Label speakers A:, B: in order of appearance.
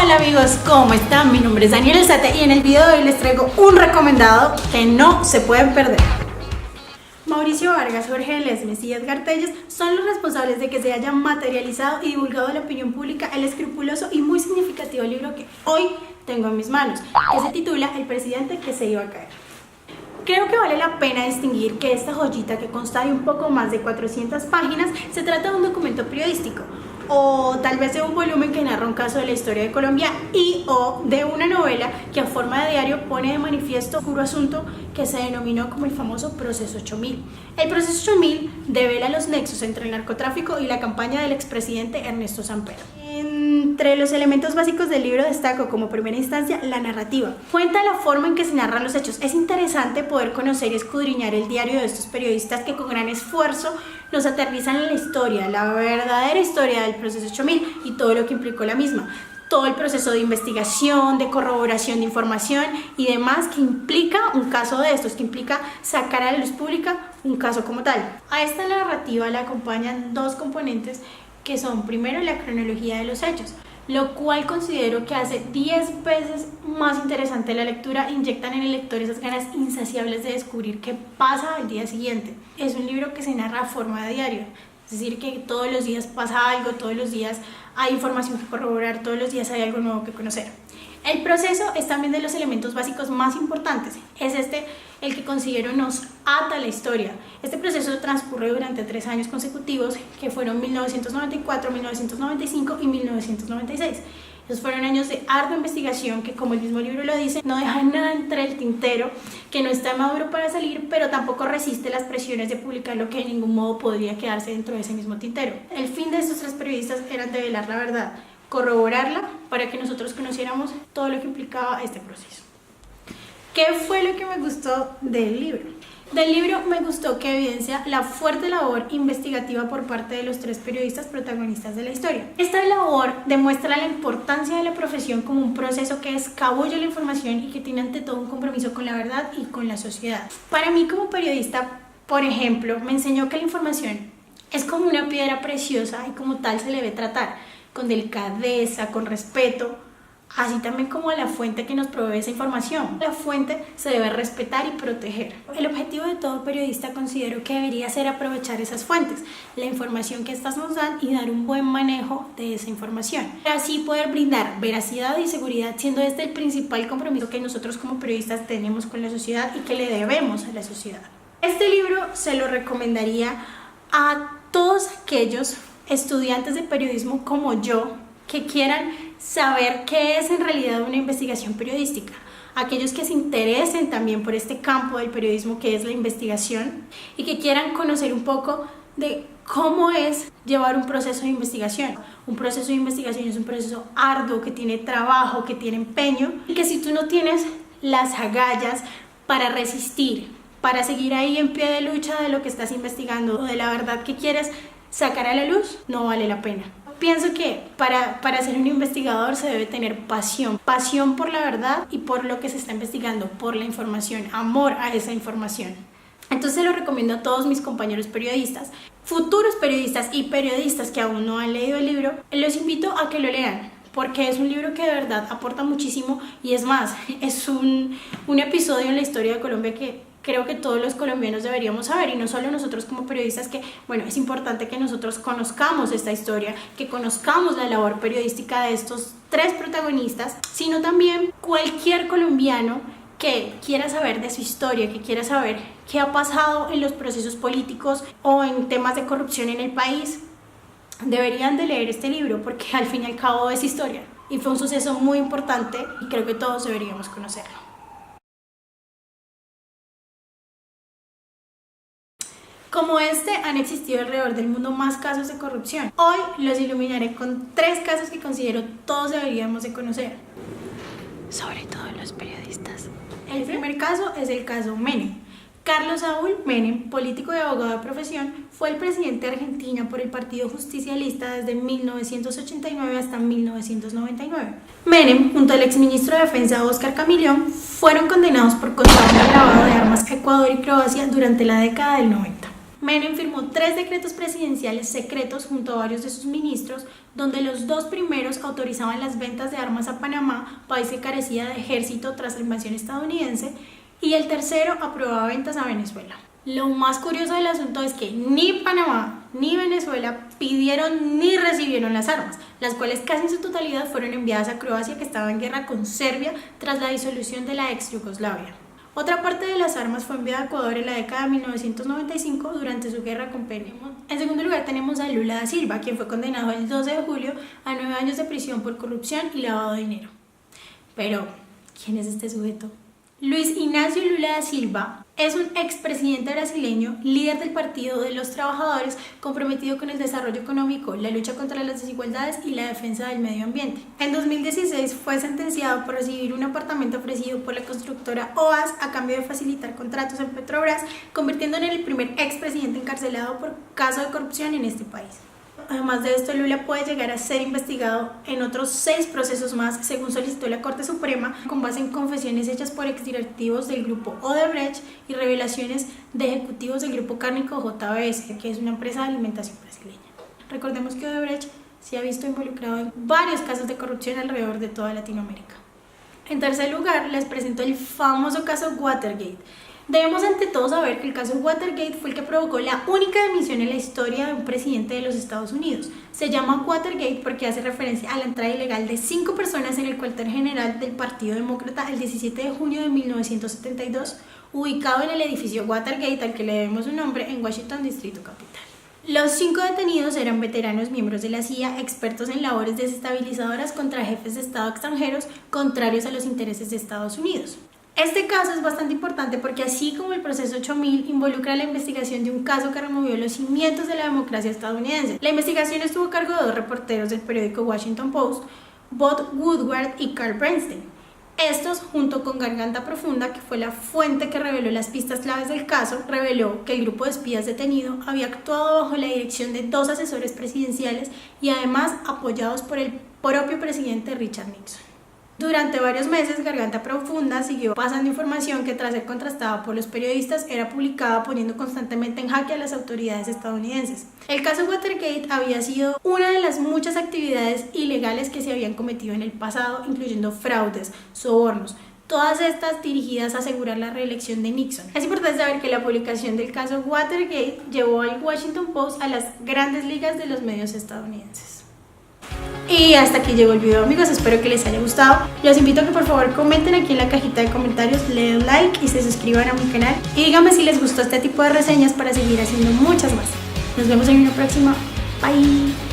A: Hola amigos, ¿cómo están? Mi nombre es Daniela Alzate y en el video de hoy les traigo un recomendado que no se pueden perder. Mauricio Vargas, Jorge Lesmes y Edgar Telles son los responsables de que se haya materializado y divulgado a la opinión pública el escrupuloso y muy significativo libro que hoy tengo en mis manos, que se titula El presidente que se iba a caer. Creo que vale la pena distinguir que esta joyita, que consta de un poco más de 400 páginas, se trata de un documento periodístico, o tal vez de un volumen que narra un caso de la historia de Colombia o de una novela que a forma de diario pone de manifiesto un oscuro asunto que se denominó como el famoso Proceso 8000. El Proceso 8000 devela los nexos entre el narcotráfico y la campaña del expresidente Ernesto Samper. Entre los elementos básicos del libro destaco como primera instancia la narrativa. Cuenta la forma en que se narran los hechos. Es interesante poder conocer y escudriñar el diario de estos periodistas que con gran esfuerzo nos aterrizan en la historia, la verdadera historia del Proceso 8000 y todo lo que implicó la misma. Todo el proceso de investigación, de corroboración de información y demás que implica un caso de estos, que implica sacar a la luz pública un caso como tal. A esta narrativa le acompañan dos componentes que son, primero, la cronología de los hechos, lo cual considero que hace 10 veces más interesante la lectura. Inyectan en el lector esas ganas insaciables de descubrir qué pasa al día siguiente. Es un libro que se narra a forma de diario, es decir, que todos los días pasa algo, todos los días hay información que corroborar, todos los días hay algo nuevo que conocer. El proceso es también de los elementos básicos más importantes. Es el que considero nos ata la historia. Este proceso transcurre durante 3 años consecutivos, que fueron 1994, 1995 y 1996. Esos fueron años de ardua investigación que, como el mismo libro lo dice, no deja nada entre el tintero, que no está maduro para salir, pero tampoco resiste las presiones de publicar lo que de ningún modo podría quedarse dentro de ese mismo tintero. El fin de estos 3 periodistas era develar la verdad, corroborarla para que nosotros conociéramos todo lo que implicaba este proceso. ¿Qué fue lo que me gustó del libro? Del libro me gustó que evidencia la fuerte labor investigativa por parte de los 3 periodistas protagonistas de la historia. Esta labor demuestra la importancia de la profesión como un proceso que escabulle la información y que tiene ante todo un compromiso con la verdad y con la sociedad. Para mí como periodista, por ejemplo, me enseñó que la información es como una piedra preciosa y como tal se le debe tratar con delicadeza, con respeto, así también como a la fuente que nos provee esa información. La fuente se debe respetar y proteger. El objetivo de todo periodista considero que debería ser aprovechar esas fuentes, la información que estas nos dan, y dar un buen manejo de esa información, para así poder brindar veracidad y seguridad, siendo este el principal compromiso que nosotros como periodistas tenemos con la sociedad y que le debemos a la sociedad. Este libro se lo recomendaría a todos aquellos estudiantes de periodismo como yo, que quieran saber qué es en realidad una investigación periodística, aquellos que se interesen también por este campo del periodismo que es la investigación y que quieran conocer un poco de cómo es llevar un proceso de investigación. Un proceso de investigación es un proceso arduo, que tiene trabajo, que tiene empeño, y que si tú no tienes las agallas para resistir, para seguir ahí en pie de lucha de lo que estás investigando o de la verdad que quieres sacar a la luz, no vale la pena. Pienso que para ser un investigador se debe tener pasión por la verdad y por lo que se está investigando, por la información, amor a esa información. Entonces lo recomiendo a todos mis compañeros periodistas, futuros periodistas y periodistas que aún no han leído el libro. Los invito a que lo lean, porque es un libro que de verdad aporta muchísimo, y es más, es un episodio en la historia de Colombia que creo que todos los colombianos deberíamos saber, y no solo nosotros como periodistas, que bueno, es importante que nosotros conozcamos esta historia, que conozcamos la labor periodística de estos 3 protagonistas, sino también cualquier colombiano que quiera saber de su historia, que quiera saber qué ha pasado en los procesos políticos o en temas de corrupción en el país. Deberían de leer este libro, porque al fin y al cabo es historia y fue un suceso muy importante y creo que todos deberíamos conocerlo. Como este, han existido alrededor del mundo más casos de corrupción. Hoy los iluminaré con 3 casos que considero todos deberíamos de conocer, sobre todo los periodistas. El primer caso es el caso Menem. Carlos Saúl Menem, político y abogado de profesión, fue el presidente de Argentina por el Partido Justicialista desde 1989 hasta 1999. Menem, junto al exministro de Defensa Óscar Camillón, fueron condenados por contrabando agravado de armas a Ecuador y Croacia durante la década del 90. Menem firmó 3 decretos presidenciales secretos junto a varios de sus ministros, donde los dos primeros autorizaban las ventas de armas a Panamá, país que carecía de ejército tras la invasión estadounidense, y el tercero aprobaba ventas a Venezuela. Lo más curioso del asunto es que ni Panamá ni Venezuela pidieron ni recibieron las armas, las cuales casi en su totalidad fueron enviadas a Croacia, que estaba en guerra con Serbia tras la disolución de la ex Yugoslavia. Otra parte de las armas fue enviada a Ecuador en la década de 1995 durante su guerra con Perú. En segundo lugar tenemos a Lula da Silva, quien fue condenado el 12 de julio a 9 años de prisión por corrupción y lavado de dinero. Pero, ¿quién es este sujeto? Luis Ignacio Lula da Silva es un expresidente brasileño, líder del Partido de los Trabajadores, comprometido con el desarrollo económico, la lucha contra las desigualdades y la defensa del medio ambiente. En 2016 fue sentenciado por recibir un apartamento ofrecido por la constructora OAS a cambio de facilitar contratos en Petrobras, convirtiéndolo en el primer expresidente encarcelado por caso de corrupción en este país. Además de esto, Lula puede llegar a ser investigado en otros 6 procesos más, según solicitó la Corte Suprema, con base en confesiones hechas por exdirectivos del grupo Odebrecht y revelaciones de ejecutivos del grupo cárnico JBS, que es una empresa de alimentación brasileña. Recordemos que Odebrecht se ha visto involucrado en varios casos de corrupción alrededor de toda Latinoamérica. En tercer lugar, les presento el famoso caso Watergate. Debemos ante todo saber que el caso Watergate fue el que provocó la única dimisión en la historia de un presidente de los Estados Unidos. Se llama Watergate porque hace referencia a la entrada ilegal de 5 personas en el cuartel general del Partido Demócrata el 17 de junio de 1972, ubicado en el edificio Watergate, al que le debemos su nombre, en Washington, Distrito Capital. Los 5 detenidos eran veteranos miembros de la CIA, expertos en labores desestabilizadoras contra jefes de Estado extranjeros contrarios a los intereses de Estados Unidos. Este caso es bastante importante porque, así como el proceso 8000, involucra la investigación de un caso que removió los cimientos de la democracia estadounidense. La investigación estuvo a cargo de 2 reporteros del periódico Washington Post, Bob Woodward y Carl Bernstein. Estos, junto con Garganta Profunda, que fue la fuente que reveló las pistas claves del caso, reveló que el grupo de espías detenido había actuado bajo la dirección de 2 asesores presidenciales y además apoyados por el propio presidente Richard Nixon. Durante varios meses, Garganta Profunda siguió pasando información que, tras ser contrastada por los periodistas, era publicada poniendo constantemente en jaque a las autoridades estadounidenses. El caso Watergate había sido una de las muchas actividades ilegales que se habían cometido en el pasado, incluyendo fraudes, sobornos, todas estas dirigidas a asegurar la reelección de Nixon. Es importante saber que la publicación del caso Watergate llevó al Washington Post a las grandes ligas de los medios estadounidenses. Y hasta aquí llegó el video, amigos, espero que les haya gustado. Los invito a que por favor comenten aquí en la cajita de comentarios, le den like y se suscriban a mi canal. Y díganme si les gustó este tipo de reseñas para seguir haciendo muchas más. Nos vemos en una próxima. Bye.